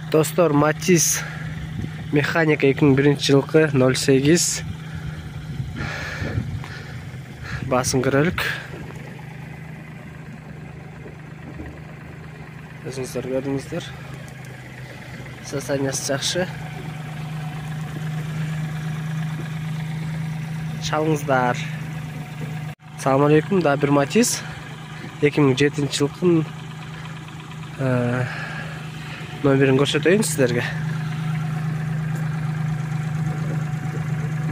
Достор, Matiz Mexanika 2001 жылғы 08 басын көрелік. Өзіңіздер көрдіңіздер. Состояниесі жақсы. Çalыңыздар. Assalamu alaikum, да bir Matiz 2007 жылғы номерін көрсетейін сіздерге.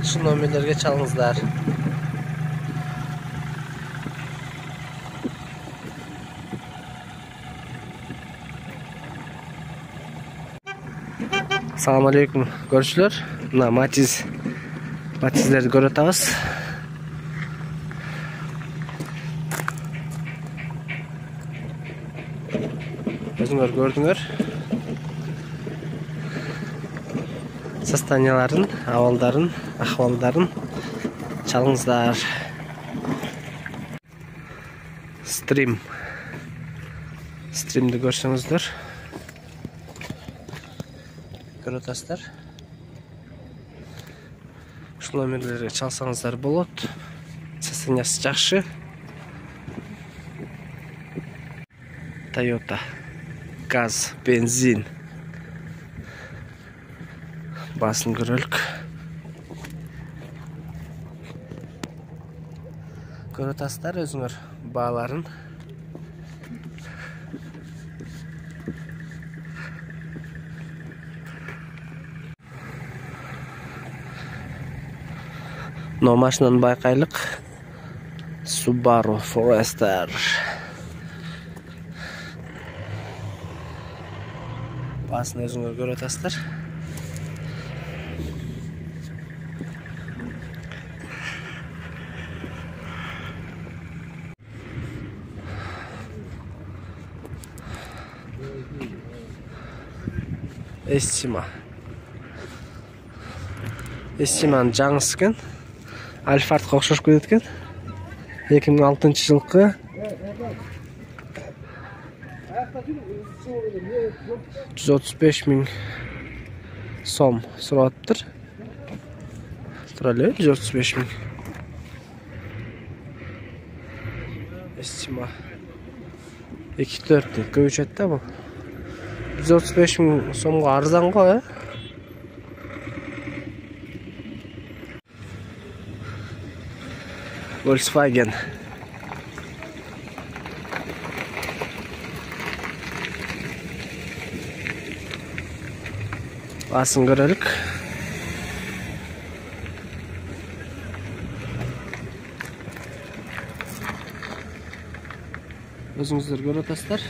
Şu номерлерге çalыңыздар. Assalamu alaikum көршілер. Мына Matizlerді көре атабыз. Өзіңдер көрдіңдер. Состоянияларын, ахвалдарын çalыңыздар. Стримді көрсеңіздер. Көріп атасыздар. Şu номерлерге çalсаңыздар болады. Состояниясы жақсы. Toyota gaz, benzin. Басын көрелік. Көріп атасыздар өзіңдер бағаларын. Мына машинаны байқайлық. Subaru Forester. Басын өзіңдер көріп атасыздар. Estima'nın жаңысы екен. Альфардқа ұқсас кеткен. 2006 жылғы. $135.000 сом сұратыптыр. Тұралы 135.000. Estima 2.4 көбейшетті бұл. 135.000 сомға арзан ғой. Volkswagen. Басын көрелік. Өзіңіздер көріп атасыздар.